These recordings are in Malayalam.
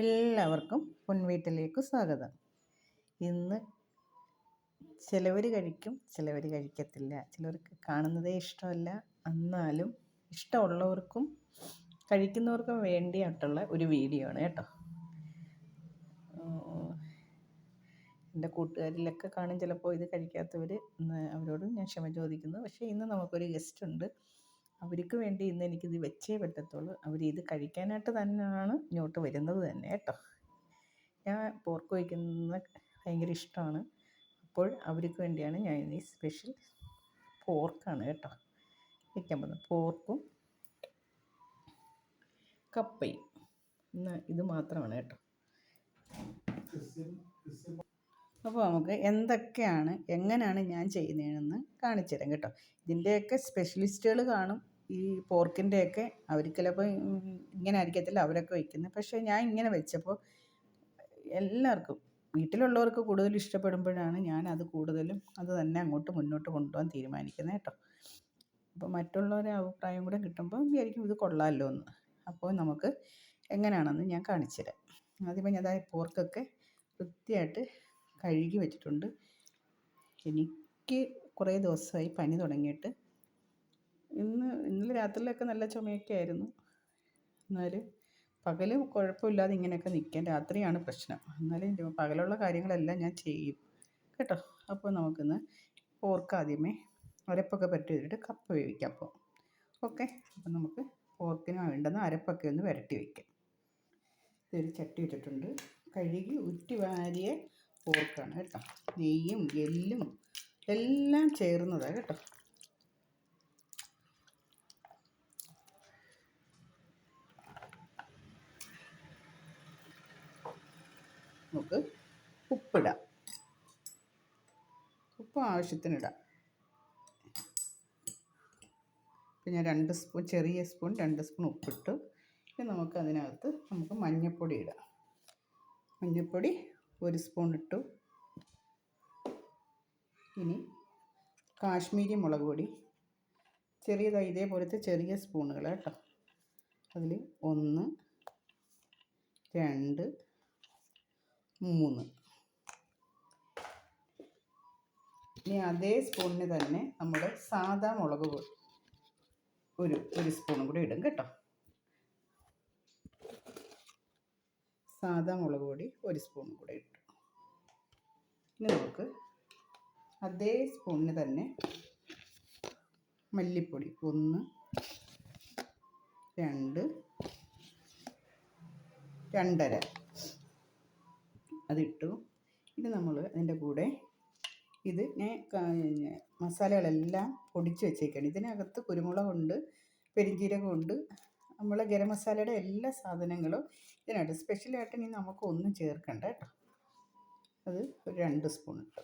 എല്ലാവർക്കും പൊൻവീട്ടിലേക്ക് സ്വാഗതം. ഇന്ന് ചിലവർ കഴിക്കും, ചിലവർ കഴിക്കത്തില്ല. ചിലവർക്ക് കാണുന്നതേ ഇഷ്ടമല്ല. എന്നാലും ഇഷ്ടമുള്ളവർക്കും കഴിക്കുന്നവർക്കും വേണ്ടിയിട്ടുള്ള ഒരു വീഡിയോ ആണ് കേട്ടോ. എൻ്റെ കൂട്ടുകാരിലൊക്കെ കാണും ചിലപ്പോൾ ഇത് കഴിക്കാത്തവർ. അവരോട് ഞാൻ ക്ഷമ ചോദിക്കുന്നു. പക്ഷേ ഇന്ന് നമുക്കൊരു ഗസ്റ്റ് ഉണ്ട്. അവർക്ക് വേണ്ടി ഇന്ന് എനിക്കിത് വെച്ചേ പറ്റത്തുള്ളൂ. അവരിത് കഴിക്കാനായിട്ട് തന്നെയാണ് ഇങ്ങോട്ട് വരുന്നത് തന്നെ കേട്ടോ. ഞാൻ പോർക്ക് വയ്ക്കുന്നത് ഭയങ്കര ഇഷ്ടമാണ്. അപ്പോൾ അവർക്ക് വേണ്ടിയാണ് ഞാൻ ഈ സ്പെഷ്യൽ പോർക്കാണ് കേട്ടോ വയ്ക്കാൻ പോകുന്നത്. പോർക്കും കപ്പയും ഇന്ന് ഇത് മാത്രമാണ് കേട്ടോ. അപ്പോൾ നമുക്ക് എങ്ങനെയാണ് ഞാൻ ചെയ്യുന്നതെന്ന് കാണിച്ചു തരാം കേട്ടോ. ഇതിൻ്റെയൊക്കെ സ്പെഷ്യലിസ്റ്റുകൾ കാണും. ഈ പോർക്കിൻ്റെയൊക്കെ അവർക്ക് ചിലപ്പോൾ ഇങ്ങനെ ആയിരിക്കത്തില്ല അവരൊക്കെ വയ്ക്കുന്നത്. പക്ഷേ ഞാൻ ഇങ്ങനെ വെച്ചപ്പോൾ എല്ലാവർക്കും വീട്ടിലുള്ളവർക്ക് കൂടുതൽ ഇഷ്ടപ്പെടുമ്പോഴാണ് ഞാൻ കൂടുതലും അത് തന്നെ അങ്ങോട്ട് മുന്നോട്ട് കൊണ്ടുപോകാൻ തീരുമാനിക്കുന്നത് കേട്ടോ. അപ്പോൾ മറ്റുള്ളവരുടെ അഭിപ്രായം കൂടെ കിട്ടുമ്പോൾ വിചാരിക്കും ഇത് കൊള്ളാമല്ലോ എന്ന്. അപ്പോൾ നമുക്ക് എങ്ങനെയാണെന്ന് ഞാൻ കാണിച്ചു തരാം. ആദ്യമേ ഞാൻ പോർക്കൊക്കെ വൃത്തിയായിട്ട് കഴുകി വെച്ചിട്ടുണ്ട്. എനിക്ക് കുറേ ദിവസമായി പനി തുടങ്ങിയിട്ട്. ഇന്നലെ രാത്രിയിലൊക്കെ നല്ല ചുമയൊക്കെ ആയിരുന്നു. എന്നാലും പകൽ കുഴപ്പമില്ലാതെ ഇങ്ങനെയൊക്കെ നിൽക്കാൻ, രാത്രിയാണ് പ്രശ്നം. എന്നാലും പകലുള്ള കാര്യങ്ങളെല്ലാം ഞാൻ ചെയ്യും കേട്ടോ. അപ്പോൾ നമുക്കിന്ന് പോർക്ക് ആദ്യമേ അരപ്പൊക്കെ പറ്റി വെച്ചിട്ട് കപ്പ വേവിക്കാം. അപ്പോൾ ഓക്കെ. അപ്പം നമുക്ക് പോർക്കിന് വേണ്ടുന്ന അരപ്പൊക്കെ ഒന്ന് വരട്ടി വയ്ക്കാം. ഇതൊരു ചട്ടി വെച്ചിട്ടുണ്ട്. കഴുകി ഉറ്റി വാരിയ പോർക്കാണ് കേട്ടോ. നെയ്യും എല്ലും എല്ലാം ചേർന്നതാണ് കേട്ടോ. നമുക്ക് ഉപ്പിടാം. ഉപ്പ് ആവശ്യത്തിനിടാം. ഇപ്പം ഞാൻ 2 സ്പൂൺ, ചെറിയ സ്പൂൺ 2 സ്പൂൺ ഉപ്പിട്ടു. ഇനി നമുക്ക് മഞ്ഞൾപ്പൊടി ഇടാം. മഞ്ഞൾപ്പൊടി 1 സ്പൂൺ ഇട്ടു. ഇനി കാശ്മീരി മുളക് പൊടി ചെറിയതായി ഇതേപോലത്തെ ചെറിയ സ്പൂണുകൾ കേട്ടോ. അതിൽ 1, 2, 3. ഇനി അതേ സ്പൂണിന് തന്നെ നമ്മൾ സാദാ മുളക് പൊടി ഒരു സ്പൂണും കൂടി ഇടും കേട്ടോ. സാദാ മുളക് പൊടി 1 സ്പൂണും കൂടെ ഇട്ടു. ഇനി നമുക്ക് അതേ സ്പൂണിന് തന്നെ മല്ലിപ്പൊടി 1, 2, 2.5 അതിട്ടു. ഇനി നമ്മൾ അതിൻ്റെ കൂടെ മസാലകളെല്ലാം പൊടിച്ച് വെച്ചേക്കാണ്. ഇതിനകത്ത് കുരുമുളകുണ്ട്, പെരിഞ്ജീരകമുണ്ട്, നമ്മളെ ഗരം മസാലയുടെ എല്ലാ സാധനങ്ങളും ഇതിനകത്ത്. സ്പെഷ്യലായിട്ട് ഇനി നമുക്ക് ഒന്നും ചേർക്കണ്ട കേട്ടോ. അത് ഒരു 2 സ്പൂൺ ഇട്ടു.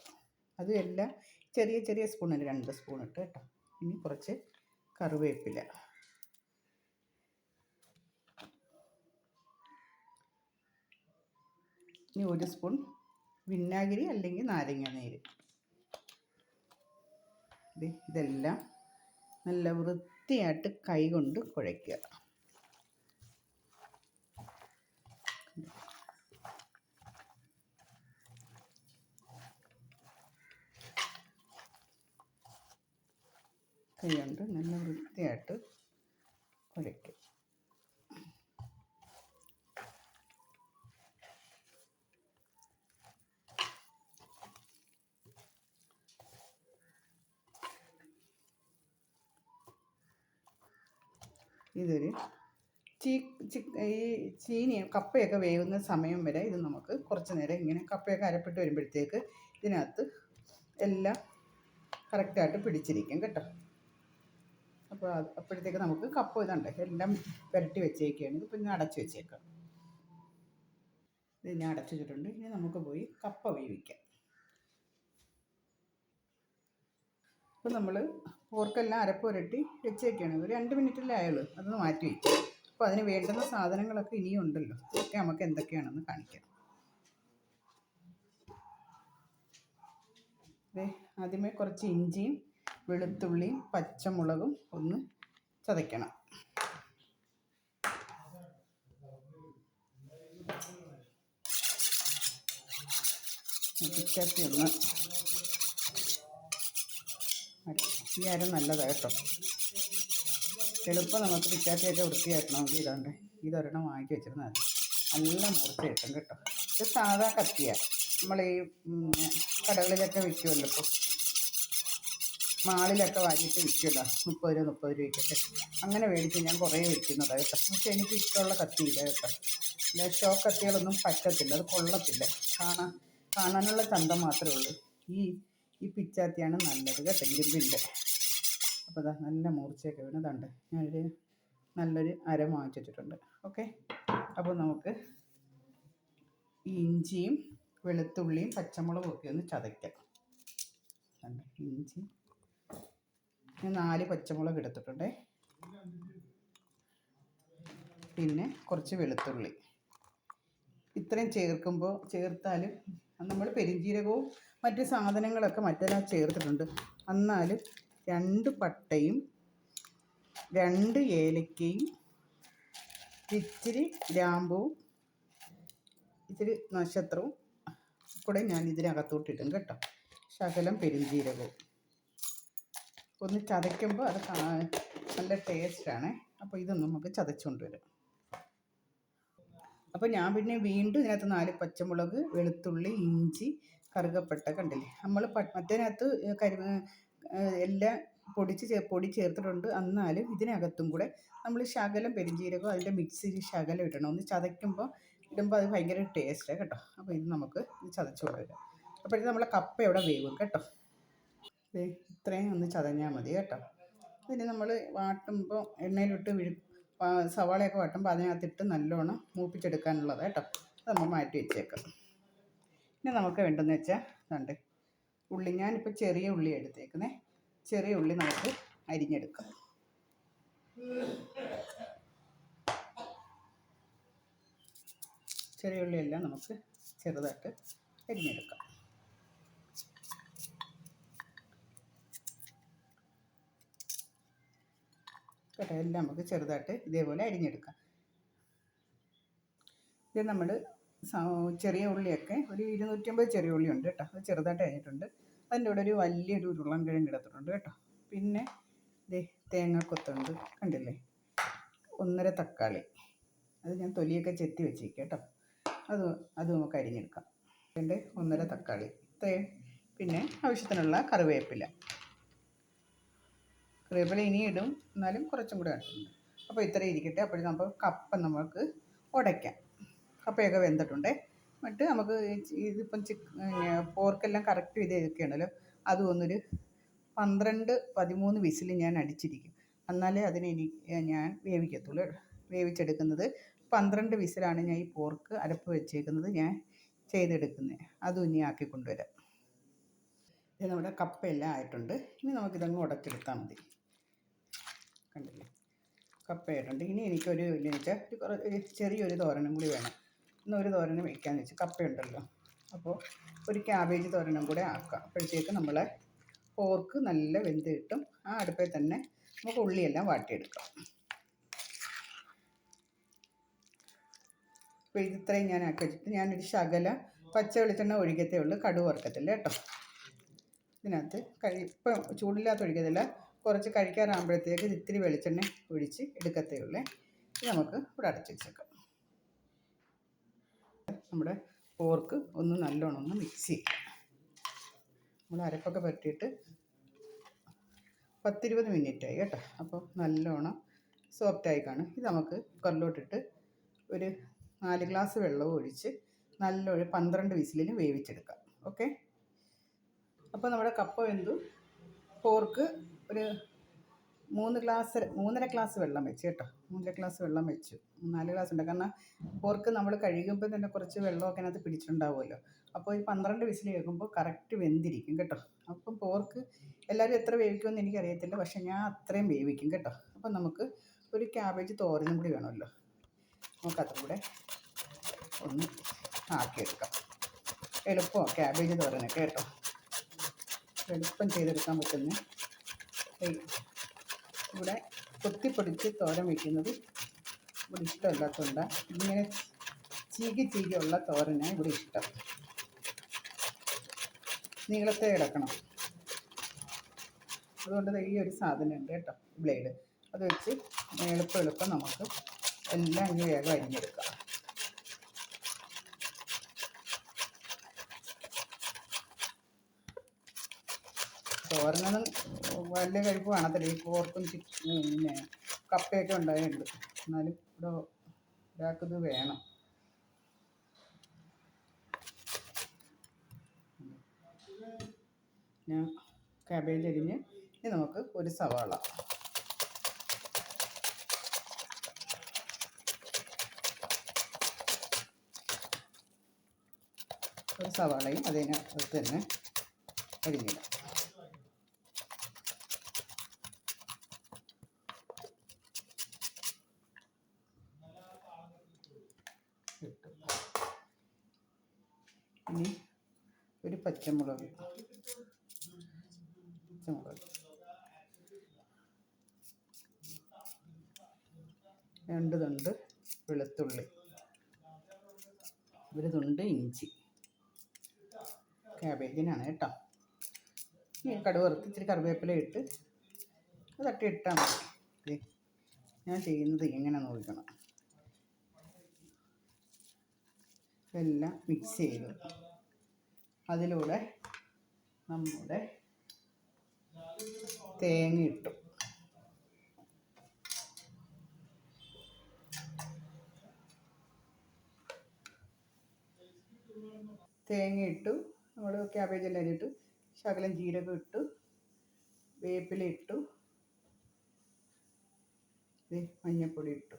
അതും എല്ലാം ചെറിയ ചെറിയ സ്പൂണിന് 2 സ്പൂൺ ഇട്ട് കേട്ടോ. ഇനി കുറച്ച് കറിവേപ്പില, ഇനി 1 സ്പൂൺ വിനാഗിരി അല്ലെങ്കിൽ നാരങ്ങ നീര്. ഇതെല്ലാം നല്ല വൃത്തിയായിട്ട് കൈ കൊണ്ട് കുഴയ്ക്കുക. കൈ കൊണ്ട് നല്ല വൃത്തിയായിട്ട് കുഴയ്ക്കുക. ഇതൊരു ഈ കപ്പയൊക്കെ വേവുന്ന സമയം വരെ ഇത് നമുക്ക് കുറച്ച് നേരം ഇങ്ങനെ കപ്പയൊക്കെ അരപ്പിട്ട് വരുമ്പോഴത്തേക്ക് ഇതിനകത്ത് എല്ലാം കറക്റ്റായിട്ട് പിടിച്ചിരിക്കും കേട്ടോ. അപ്പോൾ അപ്പോഴത്തേക്ക് നമുക്ക് കപ്പ ഇതുണ്ട് എല്ലാം പുരട്ടി വെച്ചേക്കുകയാണ്. ഇതിപ്പോൾ ഇങ്ങനെ അടച്ചു വെച്ചേക്കാം. ഇതിനെ അടച്ചു വെച്ചിട്ടുണ്ട്. ഇനി നമുക്ക് പോയി കപ്പ വേവിക്കാം. അപ്പോൾ നമ്മൾ പോർക്കെല്ലാം അരപ്പ് പുരട്ടി വെച്ചേക്കാണ്. ഒരു 2 മിനിറ്റല്ലേ ആയുള്ളൂ. അതൊന്ന് മാറ്റി വയ്ക്കും. അപ്പോൾ അതിന് വേണ്ടുന്ന സാധനങ്ങളൊക്കെ ഇനിയും ഉണ്ടല്ലോ. ഇതൊക്കെ നമുക്ക് എന്തൊക്കെയാണെന്ന് കാണിക്കാം. ആദ്യമേ കുറച്ച് ഇഞ്ചിയും വെളുത്തുള്ളിയും പച്ചമുളകും ഒന്ന് ചതയ്ക്കണം. പിച്ചാത്തി ഒന്ന് ഈ അര നല്ലതാണ് കേട്ടോ. എളുപ്പം നമുക്ക് പിച്ചാത്തിയൊക്കെ വൃത്തിയാക്കണമെങ്കിൽ ഇതാണ്ട് ഇതൊരെണ്ണം വാങ്ങിക്കി വെച്ചിരുന്നാൽ മതി. നല്ല മുറിച്ച് കിട്ടും കേട്ടോ. ഇത് സാധാ കത്തിയാണ്. നമ്മൾ ഈ കടകളിലൊക്കെ വിൽക്കുമല്ലോ, ഇപ്പോൾ മാളിലൊക്കെ വാങ്ങിയിട്ട് വിൽക്കുമല്ലോ 30 രൂപയ്ക്കൊക്കെ. അങ്ങനെ മേടിച്ച് ഞാൻ കുറേ വെക്കുന്നതാണ് കേട്ടോ. പക്ഷേ എനിക്ക് ഇഷ്ടമുള്ള കത്തിയില്ല കേട്ടോ. അല്ല, സ്റ്റോക്ക് കത്തികളൊന്നും പറ്റത്തില്ല, അത് കൊള്ളത്തില്ല. കാണാനുള്ള ചന്തം മാത്രമേ ഉള്ളൂ. ഈ പിച്ചാത്തിയാണ് നല്ലത് കേട്ടോ, ഇരുമ്പിൻ്റെ. അപ്പോൾ ഇതാ നല്ല മൂർച്ചയൊക്കെ വീണതുണ്ട്. ഞാനൊരു നല്ലൊരു അര വാങ്ങിച്ച് വെച്ചിട്ടുണ്ട്. ഓക്കെ, അപ്പോൾ നമുക്ക് ഈ ഇഞ്ചിയും വെളുത്തുള്ളിയും പച്ചമുളകും ഒക്കെ ഒന്ന് ചതയ്ക്കാം. ഇഞ്ചി ഞാൻ 4 പച്ചമുളക് എടുത്തിട്ടുണ്ടേ. പിന്നെ കുറച്ച് വെളുത്തുള്ളി. ഇത്രയും ചേർത്താലും നമ്മൾ പെരുംജീരകവും മറ്റ് സാധനങ്ങളൊക്കെ മറ്റെല്ലാം ചേർത്തിട്ടുണ്ട്. എന്നാലും 2 പട്ടയും 2 ഏലക്കയും ഇച്ചിരി ഗ്രാമ്പൂവും ഇച്ചിരി നക്ഷത്രവും കൂടെ ഞാൻ ഇതിനകത്തോട്ടിടും കേട്ടോ. ശകലം പെരുംജീരകവും ഒന്ന് ചതയ്ക്കുമ്പോൾ അത് നല്ല ടേസ്റ്റാണ്. അപ്പോൾ ഇതൊന്നും നമുക്ക് ചതച്ചുകൊണ്ട് വരാം. അപ്പോൾ ഞാൻ പിന്നെ വീണ്ടും ഇതിനകത്ത് 4 പച്ചമുളക്, വെളുത്തുള്ളി, ഇഞ്ചി, കറുകപ്പട്ട കണ്ടില്ലേ. നമ്മൾ മറ്റേനകത്ത് എല്ലാം പൊടി ചേർത്തിട്ടുണ്ട്. എന്നാലും ഇതിനകത്തും കൂടെ നമ്മൾ ശകലം പെരുംജീരകം അതിൻ്റെ മിക്സിയിൽ ശകലം ഇടണം. ഒന്ന് ചതയ്ക്കുമ്പോൾ ഇടുമ്പോൾ അത് ഭയങ്കര ടേസ്റ്റാണ് കേട്ടോ. അപ്പോൾ ഇത് നമുക്ക് ചതച്ച് കൊണ്ടുവരാം. അപ്പോഴത്തേക്കും നമ്മളെ കപ്പ ഇവിടെ വേവും കേട്ടോ. ഇത്രയും ഒന്ന് ചതഞ്ഞാൽ മതി കേട്ടോ. പിന്നെ നമ്മൾ വാട്ടുമ്പോൾ എണ്ണയിലിട്ട് സവാളയൊക്കെ വാട്ടുമ്പോൾ അതിനകത്തിട്ട് നല്ലോണം മൂപ്പിച്ചെടുക്കാനുള്ളത് കേട്ടോ. അത് നമ്മൾ മാറ്റി വെച്ചേക്കാം. പിന്നെ നമുക്ക് വേണ്ടതെന്ന് വെച്ചാൽ അതുകൊണ്ട് ഉള്ളി, ഞാനിപ്പോൾ ചെറിയ ഉള്ളി എടുത്തേക്കുന്നേ. ചെറിയ ഉള്ളി നമുക്ക് അരിഞ്ഞെടുക്കാം. ചെറിയ ഉള്ളിയെല്ലാം നമുക്ക് ചെറുതായിട്ട് അരിഞ്ഞെടുക്കാം. കേട്ടോ, എല്ലാം നമുക്ക് ചെറുതായിട്ട് ഇതേപോലെ അരിഞ്ഞെടുക്കാം. ഇത് നമ്മൾ ചെറിയ ഉള്ളിയൊക്കെ ഒരു 250 ചെറിയ ഉള്ളി ഉണ്ട് കേട്ടോ. അത് ചെറുതായിട്ട് അരിഞ്ഞിട്ടുണ്ട്. അതിൻ്റെ കൂടെ ഒരു വലിയൊരു ഉരുളൻകിഴങ്ങ് എടുത്തിട്ടുണ്ട് കേട്ടോ. പിന്നെ തേങ്ങാക്കൊത്തുണ്ട് കണ്ടില്ലേ. 1.5 തക്കാളി, അത് ഞാൻ തൊലിയൊക്കെ ചെത്തി വെച്ചേക്കാം കേട്ടോ. അത് നമുക്ക് അരിഞ്ഞെടുക്കാം. അതിൻ്റെ 1.5 തക്കാളി ഇത്രയും. പിന്നെ ആവശ്യത്തിനുള്ള കറിവേപ്പില ഇനി ഇടും, എന്നാലും കുറച്ചും കൂടെ ഇടുന്നുണ്ട്. അപ്പോൾ ഇത്രയും ഇരിക്കട്ടെ. അപ്പോഴും നമുക്ക് കപ്പ നമുക്ക് ഉടയ്ക്കാം. കപ്പയൊക്കെ വെന്തിട്ടുണ്ട്. എന്നിട്ട് നമുക്ക് ഇതിപ്പം പോർക്കെല്ലാം കറക്റ്റ് ഇതൊക്കെയാണല്ലോ, അതും ഒന്നൊരു 12-13 വിസിൽ ഞാൻ അടിച്ചിരിക്കും. എന്നാലേ ഞാൻ വേവിക്കത്തുള്ളൂ. വേവിച്ചെടുക്കുന്നത് 12 വിസിലാണ് ഞാൻ ഈ പോർക്ക് അരപ്പ് വെച്ചേക്കുന്നത് ഞാൻ ചെയ്തെടുക്കുന്നത്. അതും ഇനി ആക്കി കൊണ്ടുവരാം. ഇത് നമ്മുടെ കപ്പയെല്ലാം ആയിട്ടുണ്ട്. ഇനി നമുക്കിതങ്ങ് ഉടച്ചെടുത്താൽ മതി. കണ്ടില്ലേ, കപ്പയായിട്ടുണ്ട്. ഇനി എനിക്കൊരു ചെറിയൊരു തോരനും കൂടി വേണം. ഇന്നൊരു തോരനും വയ്ക്കാമെന്ന് വെച്ച്, കപ്പയുണ്ടല്ലോ. അപ്പോൾ ഒരു ക്യാബേജ് തോരനും കൂടെ ആക്കാം. അപ്പോഴത്തേക്ക് നമ്മളെ പോർക്ക് നല്ല വെന്ത് കിട്ടും. ആ അടുപ്പിൽ തന്നെ നമുക്ക് ഉള്ളിയെല്ലാം വാട്ടിയെടുക്കാം. അപ്പോൾ ഇത്രയും ഞാൻ ആക്കി വെച്ചിട്ട് ഞാനൊരു ശകല പച്ച വെളിച്ചെണ്ണ ഒഴിക്കത്തേ ഉള്ളൂ, കടുക് വറുക്കത്തില്ല കേട്ടോ. ഇതിനകത്ത് ഇപ്പം ചൂടില്ലാത്ത ഒഴിക്കത്തില്ല, കുറച്ച് കഴിക്കാറാകുമ്പോഴത്തേക്ക് ഇത്തിരി വെളിച്ചെണ്ണ ഒഴിച്ച് എടുക്കത്തേ ഉള്ളേ. ഇത് നമുക്ക് ഇവിടെ അടച്ച് വെച്ചേക്കാം. നമ്മുടെ പോർക്ക് ഒന്ന് നല്ലോണം ഒന്ന് മിക്സ് ചെയ്യാം. നമ്മൾ അരപ്പൊക്കെ പറ്റിയിട്ട് 10-20 മിനിറ്റായി കേട്ടോ. അപ്പോൾ നല്ലോണം സോഫ്റ്റായി കാണും. ഇത് നമുക്ക് കുക്കറിലോട്ടിട്ട് ഒരു 4 ഗ്ലാസ് വെള്ളവും ഒഴിച്ച് നല്ലൊരു 12 വിസിലിന് വേവിച്ചെടുക്കാം. ഓക്കെ, അപ്പോൾ നമ്മുടെ കപ്പ വെന്തു. പോർക്ക് ഒരു 3.5 ഗ്ലാസ് വെള്ളം വെച്ച് കേട്ടോ. 3 ഗ്ലാസ് വെള്ളം വെച്ചു. 4 ഗ്ലാസ് ഉണ്ട്. കാരണം പോർക്ക് നമ്മൾ കഴുകുമ്പോൾ തന്നെ കുറച്ച് വെള്ളമൊക്കെ അതിനകത്ത് പിടിച്ചിട്ടുണ്ടാവുമല്ലോ. അപ്പോൾ ഈ 12 വിസിൽ കേൾക്കുമ്പോൾ കറക്റ്റ് വെന്തിരിക്കും കേട്ടോ. അപ്പം പോർക്ക് എല്ലാവരും എത്ര വേവിക്കുമെന്ന് എനിക്കറിയത്തില്ല, പക്ഷേ ഞാൻ അത്രയും വേവിക്കും കേട്ടോ. അപ്പം നമുക്ക് ഒരു ക്യാബേജ് തോരനും കൂടി വേണമല്ലോ. നമുക്കതും കൂടെ ഒന്ന് ആക്കിയെടുക്കാം. എളുപ്പമാണ് ക്യാബേജ് തോരനൊക്കെ കേട്ടോ. എളുപ്പം ചെയ്തെടുക്കാൻ പറ്റുന്ന ഇവിടെ കൊത്തിപ്പൊടിച്ച് തോരൻ വയ്ക്കുന്നത് ഇവിടെ ഇഷ്ടമല്ലാത്തതുകൊണ്ടാണ്. ഇങ്ങനെ ചീകിയുള്ള തോരനാണ് ഇവിടെ ഇഷ്ടം. നീളത്തെ കിടക്കണം. അതുകൊണ്ട് ഈ ഒരു സാധനം ഉണ്ട് കേട്ടോ, ബ്ലേഡ്. അത് വെച്ച് എളുപ്പം നമുക്ക് എല്ലാം ഇനി വേഗം അരിഞ്ഞെടുക്കാം. തോരനൊന്നും വലിയ കഴിപ്പ് കാണത്തില്ല. ഈ പോർക്കും പിന്നെ കപ്പയൊക്കെ ഉണ്ടായിട്ടുണ്ട്. എന്നാലും ഇവിടെ ഒരാൾക്കിത് വേണം. ഞാൻ കാബേജ് അരിഞ്ഞ് ഇനി നമുക്ക് ഒരു സവാള, സവാളയും അതിനകത്ത് തന്നെ അരിഞ്ഞിടാം. ഇനി ഒരു പച്ചമുളക്, രണ്ട് തുണ്ട് വെളുത്തുള്ളി, ഒരു തുണ്ട് ഇഞ്ചി. ക്യാബേജിനാണ് കേട്ടോ. ഈ കടുക് വറുത്ത് ഇച്ചിരി കറിവേപ്പില ഇട്ട് തട്ടി ഇട്ടാൽ മതി. ഞാൻ ചെയ്യുന്നത് എങ്ങനെ നോക്കണം. ഇതെല്ലാം മിക്സ് ചെയ്തു അതിലൂടെ നമ്മുടെ തേങ്ങ ഇട്ടു. നമ്മൾ ക്യാബേജെല്ലാം അരിഞ്ഞിട്ട് ശകലം ജീരകം ഇട്ടു, വേപ്പില ഇട്ടു, മഞ്ഞൾപ്പൊടി ഇട്ടു,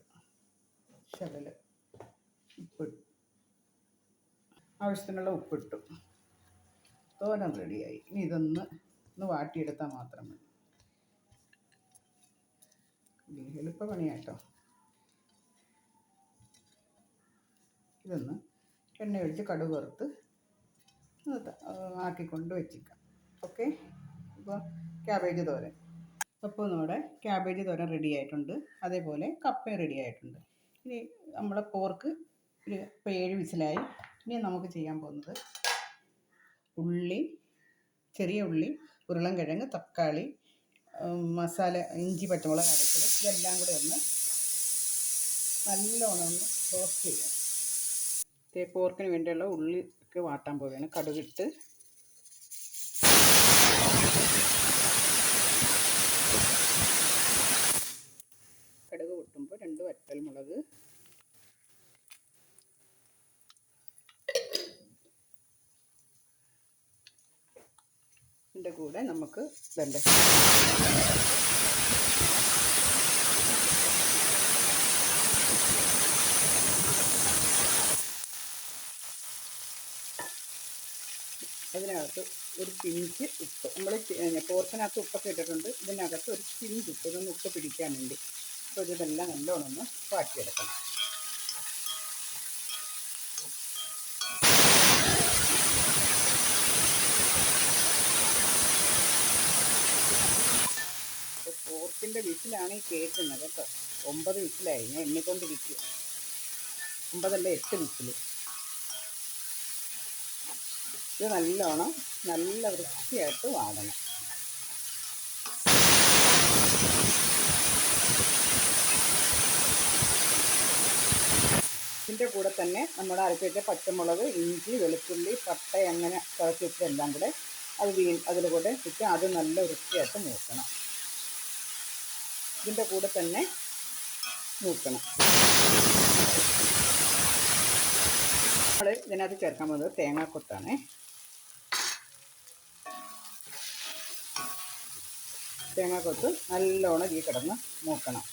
ശകലം ഉപ്പിട്ടു, ആവശ്യത്തിനുള്ള ഉപ്പിട്ടു. തോരൻ റെഡിയായി. ഇനി ഇതൊന്ന് വാട്ടിയെടുത്താൽ മാത്രം മതി. എളുപ്പ പണിയാട്ടോ. ഇതൊന്ന് എണ്ണ ഒഴിച്ച് കടുക് വറുത്ത് ആക്കിക്കൊണ്ട് വെച്ചിരിക്കാം. ഓക്കെ, ഇപ്പോൾ ക്യാബേജ് തോരൻ. അപ്പോൾ നമ്മുടെ ക്യാബേജ് തോരൻ റെഡി ആയിട്ടുണ്ട്. അതേപോലെ കപ്പയും റെഡി ആയിട്ടുണ്ട്. ഇനി നമ്മളെ പോർക്ക് ഇപ്പോൾ 7 വിസിലായി. ഇനി നമുക്ക് ചെയ്യാൻ പോകുന്നത് ഉള്ളി, ചെറിയ ഉള്ളി, ഉരുളൻകിഴങ്ങ്, തക്കാളി, മസാല, ഇഞ്ചി, പച്ചമുളക് അരച്ചത്, ഇതെല്ലാം കൂടെ ഒന്ന് നല്ലോണം ഒന്ന് റോസ്റ്റ് ചെയ്യണം. പോർക്കിന് വേണ്ടിയുള്ള ഉള്ളി ഒക്കെ വാട്ടാൻ പോവുകയാണ്. കടുകിട്ട് കടുക് പൊട്ടുമ്പോൾ 2 വറ്റൽമുളക്, ഇതിൻ്റെ കൂടെ നമുക്ക് ഇതിൻ്റെ അതിനകത്ത് ഒരു പിഞ്ച് ഉപ്പ്, നമ്മൾ പോർക്കിനകത്ത് ഉപ്പൊക്കെ ഇട്ടിട്ടുണ്ട്. ഇതിനകത്ത് ഒരു പിഞ്ച് ഉപ്പ്, ഇതൊന്ന് ഉപ്പ് പിടിക്കാൻ വേണ്ടി. അപ്പോൾ ഇതെല്ലാം നല്ലോണം ഒന്ന് വാട്ടിയെടുക്കണം. അപ്പോൾ പോർക്കിൻ്റെ വിസിലാണ് ഈ കേൾക്കുന്നത് കേട്ടോ. 9 വിസിലായി. ഞാൻ എണ്ണിക്കൊണ്ടിരിക്കുക. 9 അല്ല 8 വിസിൽ. ഇത് നല്ലോണം നല്ല വൃത്തിയായിട്ട് വാടണം. ഇതിൻ്റെ കൂടെ തന്നെ നമ്മുടെ അരപ്പിച്ച പച്ചമുളക്, ഇഞ്ചി, വെളുത്തുള്ളി, പട്ട, അങ്ങനെ ചതച്ചിട്ടെല്ലാം കൂടെ അതിൽ കൂടെ ഇട്ട് അത് നല്ല വൃത്തിയായിട്ട് മൂക്കണം. ഇതിൻ്റെ കൂടെ തന്നെ മൂക്കണം. നമ്മൾ ഇതിനകത്ത് ചേർക്കാൻ പോകുന്നത് തേങ്ങാക്കൊത്താണ്. തേങ്ങാക്കൊത്ത് നല്ലോണം ഈ കിടന്ന് മൂക്കണം.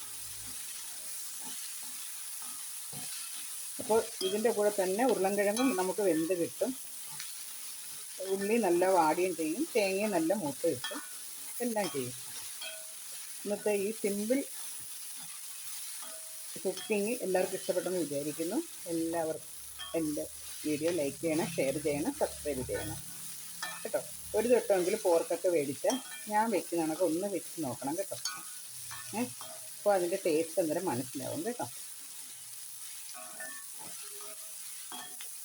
അപ്പോൾ ഇതിൻ്റെ കൂടെ തന്നെ ഉരുളൻകിഴങ്ങും നമുക്ക് വെന്ത് കിട്ടും. ഉള്ളി നല്ല വാടുകയും ചെയ്യും, തേങ്ങയും നല്ല മൂത്ത് കിട്ടും, എല്ലാം ചെയ്യും. ഇന്നത്തെ ഈ സിമ്പിൾ കുക്കിംഗ് എല്ലാവർക്കും ഇഷ്ടപ്പെട്ടെന്ന് വിചാരിക്കുന്നു. എല്ലാവർക്കും എൻ്റെ വീഡിയോ ലൈക്ക് ചെയ്യണം, ഷെയർ ചെയ്യണം, സബ്സ്ക്രൈബ് ചെയ്യണം കേട്ടോ. ഒരു തൊട്ടെങ്കിലും പോർക്കൊക്കെ മേടിച്ചാൽ ഞാൻ വെച്ച് കണക്ക് ഒന്ന് വെച്ച് നോക്കണം കേട്ടോ. അപ്പോൾ അതിൻ്റെ ടേസ്റ്റ് അന്നേരം മനസ്സിലാവും കേട്ടോ.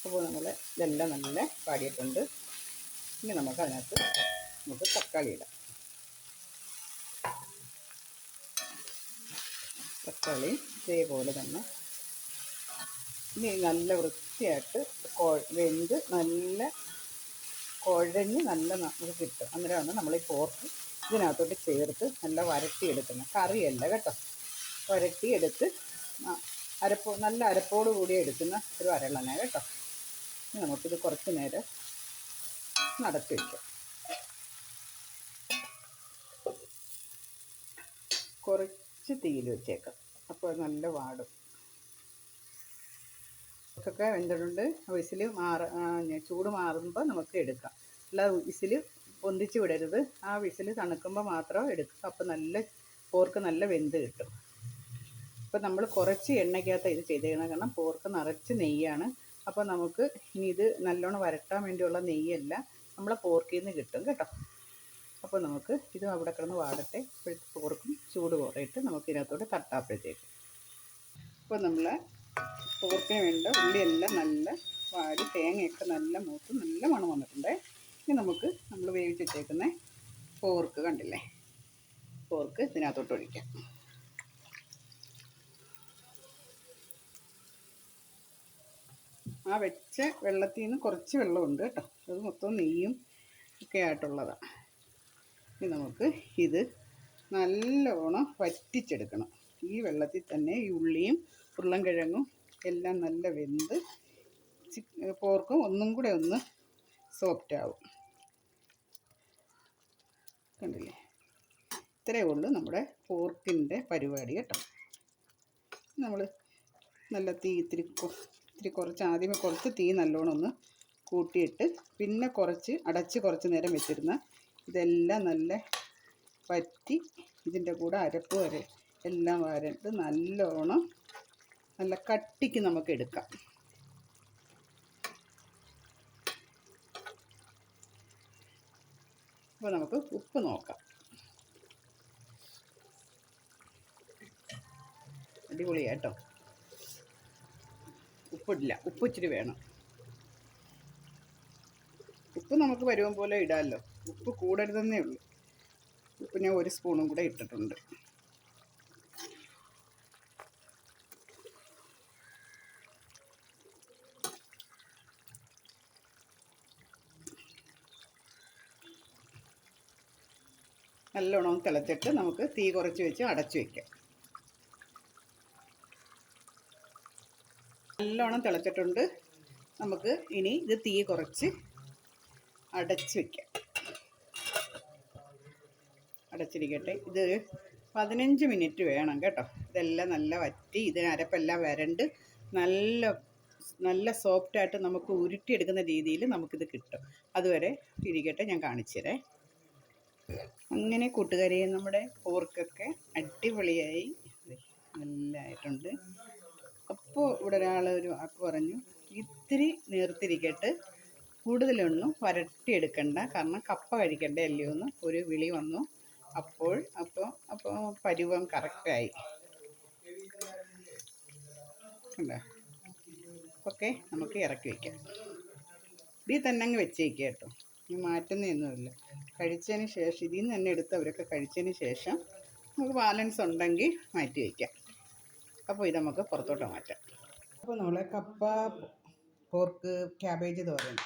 അപ്പോൾ നമ്മൾ ഇതെല്ലാം നല്ല പാടിയിട്ടുണ്ട്. ഇനി നമുക്ക് തക്കാളി ഇടാം. തക്കാളി ഇതേപോലെ തന്നെ ഇനി നല്ല വൃത്തിയായിട്ട് വെന്ത് നല്ല കുഴഞ്ഞ് നല്ല നമുക്ക് കിട്ടും. അന്നേരമാണ് നമ്മൾ ഈ പോർക്ക് ഇതിനകത്തോട്ട് ചേർത്ത് നല്ല വരട്ടിയെടുക്കുന്നത്. കറിയല്ല കേട്ടോ, വരട്ടിയെടുത്ത് നല്ല അരപ്പോട് കൂടി എടുക്കുന്ന ഒരു അരളന കേട്ടോ. ഇനി നമുക്കിത് കുറച്ച് നേരം നടത്തി വയ്ക്കാം. കുറച്ച് തീയിൽ വെച്ചേക്കാം, അപ്പോൾ നല്ല വാടും. ഒക്കെ വെന്തിട്ടുണ്ട്. വിസിൽ ചൂട് മാറുമ്പോൾ നമുക്ക് എടുക്കാം. അല്ല വിസിൽ പൊന്തിച്ച് വിടരുത്. ആ വിസിൽ തണുക്കുമ്പോൾ മാത്രം എടുക്കുക. അപ്പോൾ നല്ല പോർക്ക് നല്ല വെന്ത് കിട്ടും. അപ്പോൾ നമ്മൾ കുറച്ച് എണ്ണയ്ക്കകത്ത് ഇത് ചെയ്തേക്കണം, കാരണം പോർക്ക് നിറച്ച് നെയ്യാണ്. അപ്പോൾ നമുക്ക് ഇനി ഇത് നല്ലോണം വരട്ടാൻ വേണ്ടിയുള്ള നെയ്യല്ല നമ്മളെ പോർക്കിൽ നിന്ന് കിട്ടും കേട്ടോ. അപ്പോൾ നമുക്ക് ഇത് അവിടെ കിടന്ന് വാടട്ടെ. പോർക്കും ചൂട് കുറയിട്ട് നമുക്ക് ഇതിനകത്തോട്ട് തട്ടാപ്പോഴത്തേക്ക്. അപ്പോൾ നമ്മൾ പോർക്കിന് വേണ്ട ഉള്ളിയെല്ലാം നല്ല വാടി തേങ്ങയൊക്കെ നല്ല മൂത്ത് നല്ല മണം വന്നിട്ടുണ്ട്. ഇനി നമുക്ക് നമ്മൾ വേവിച്ച് വെച്ചേക്കുന്ന പോർക്ക് കണ്ടില്ലേ, പോർക്ക് ഇതിനകത്തോട്ട് ഒഴിക്കാം. ആ വെച്ച വെള്ളത്തിൽ നിന്ന് കുറച്ച് വെള്ളമുണ്ട് കേട്ടോ, അത് മൊത്തം നെയ്യും ഒക്കെ ആയിട്ടുള്ളതാണ്. ഇനി നമുക്ക് ഇത് നല്ലോണം വറ്റിച്ചെടുക്കണം. ഈ വെള്ളത്തിൽ തന്നെ ഈ ഉള്ളിയും ഉരുളൻകിഴങ്ങും എല്ലാം നല്ല വെന്ത് പോർക്കും ഒന്നും കൂടെ ഒന്ന് സോഫ്റ്റ് ആവും. കണ്ടില്ലേ, ഇത്രയേ ഉള്ളൂ നമ്മുടെ പോർക്കിൻ്റെ പരിപാടി കേട്ടോ. നമ്മൾ നല്ല തീ ഇത്തിരി കുറച്ച് ആദ്യമേ കുറച്ച് തീ നല്ലോണം ഒന്ന് കൂട്ടിയിട്ട് പിന്നെ അടച്ച് കുറച്ച് നേരം വെച്ചിരുന്ന ഇതെല്ലാം നല്ല വറ്റി ഇതിൻ്റെ കൂടെ അരപ്പ് എല്ലാം വരട്ട് നല്ലോണം നല്ല കട്ടിക്ക് നമുക്ക് എടുക്കാം. അപ്പോൾ നമുക്ക് ഉപ്പ് നോക്കാം. അടിപൊളിയാട്ടോ. ഉപ്പിടില്ല, ഉപ്പ് ഇച്ചിരി വേണം. ഉപ്പ് നമുക്ക് പരുവം പോലെ ഇടാമല്ലോ, ഉപ്പ് കൂടരുതെന്നേ ഉള്ളൂ. ഉപ്പ് ഞാൻ 1 സ്പൂണും കൂടെ ഇട്ടിട്ടുണ്ട്. നല്ലോണം തിളച്ചിട്ട് നമുക്ക് തീ കുറച്ച് വെച്ച് അടച്ചു വയ്ക്കാം. നല്ലോണം തിളച്ചിട്ടുണ്ട്. നമുക്ക് ഇനി ഇത് തീ കുറച്ച് അടച്ച് വയ്ക്കാം. അടച്ചിരിക്കട്ടെ. ഇത് 15 മിനിറ്റ് വേണം കേട്ടോ. ഇതെല്ലാം നല്ല വറ്റി ഇതിനരപ്പെല്ലാം വരണ്ട് നല്ല സോഫ്റ്റായിട്ട് നമുക്ക് ഉരുട്ടിയെടുക്കുന്ന രീതിയിൽ നമുക്കിത് കിട്ടും. അതുവരെ ഇരിക്കട്ടെ, ഞാൻ കാണിച്ചു തരാം. അങ്ങനെ കൂട്ടുകാരെ, നമ്മുടെ പോർക്കൊക്കെ അടിപൊളിയായി നല്ലതായിട്ടുണ്ട്. അപ്പോൾ ഇവിടെ ഒരു വാക്ക് പറഞ്ഞു, ഇത്തിരി നേർത്തിരിക്കട്ട്, കൂടുതലൊന്നും വരട്ടിയെടുക്കണ്ട, കാരണം കപ്പ കഴിക്കണ്ടേ അല്ലയോ എന്ന് ഒരു വിളി വന്നു. അപ്പോൾ പരുവം കറക്റ്റായി. ഉണ്ടോ? ഓക്കെ, നമുക്ക് ഇറക്കി വയ്ക്കാം. ഇതിൽ തന്നെ അങ്ങ് വെച്ചേക്കുക കേട്ടോ, ഇനി മാറ്റുന്നതൊന്നുമില്ല. കഴിച്ചതിന് ശേഷം ഇതിൽ നിന്ന് തന്നെ എടുത്ത് അവരൊക്കെ കഴിച്ചതിന് ശേഷം നമുക്ക് ബാലൻസ് ഉണ്ടെങ്കിൽ മാറ്റി വയ്ക്കാം. അപ്പോൾ ഇത് നമുക്ക് പുറത്തോട്ട് മാറ്റാം. അപ്പോൾ നമ്മളെ കപ്പ, പോർക്ക്, ക്യാബേജ് തോരൻ,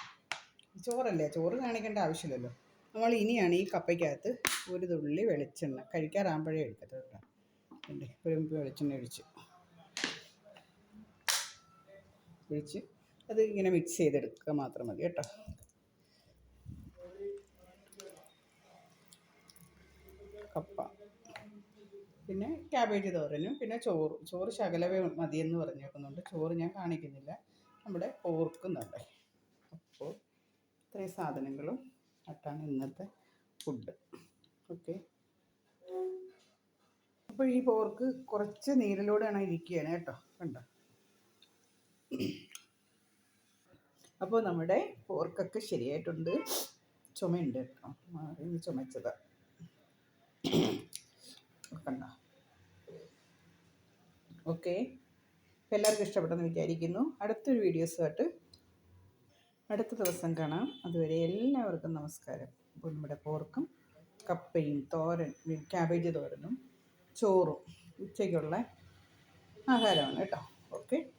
ചോറല്ലേ, ചോറ് കാണിക്കേണ്ട ആവശ്യമില്ലല്ലോ. നമ്മൾ ഇനിയാണ് ഈ കപ്പയ്ക്കകത്ത് ഒരു തുള്ളി വെളിച്ചെണ്ണ, കഴിക്കാറാകുമ്പോഴേ എടുക്കത്തുള്ളൂ കേട്ടോ. ഒരു വെളിച്ചെണ്ണ ഒഴിച്ച് അത് ഇങ്ങനെ മിക്സ് ചെയ്തെടുക്കുക മാത്രം മതി കേട്ടോ. കപ്പ, പിന്നെ ക്യാബേജ് തോരനും, പിന്നെ ചോറ് ശകലവേ മതിയെന്ന് പറഞ്ഞേക്കുന്നുണ്ട്. ചോറ് ഞാൻ കാണിക്കുന്നില്ല. നമ്മുടെ പോർക്കും നല്ല. അപ്പോൾ ഇത്രയും സാധനങ്ങളും ആയിട്ടാണ് ഇന്നത്തെ ഫുഡ്. ഓക്കെ, അപ്പോൾ ഈ പോർക്ക് കുറച്ച് നീരിലൂടെയാണ് ഇരിക്കുകയാണ് കേട്ടോ, കണ്ടോ. അപ്പോൾ നമ്മുടെ പോർക്കൊക്കെ ശരിയായിട്ടുണ്ട്. ചുമയുണ്ട് കേട്ടോ, മാറി ചുമച്ചതാ കണ്ടോ. ഓക്കെ, എല്ലാവർക്കും ഇഷ്ടപ്പെട്ടെന്ന് വിചാരിക്കുന്നു. അടുത്തൊരു വീഡിയോസുമായിട്ട് അടുത്ത ദിവസം കാണാം. അതുവരെ എല്ലാവർക്കും നമസ്കാരം. അപ്പോൾ നമ്മുടെ പോർക്കും കപ്പയും ക്യാബേജ് തോരനും ചോറും ഉച്ചയ്ക്കുള്ള ആഹാരമാണ് കേട്ടോ. ഓക്കെ.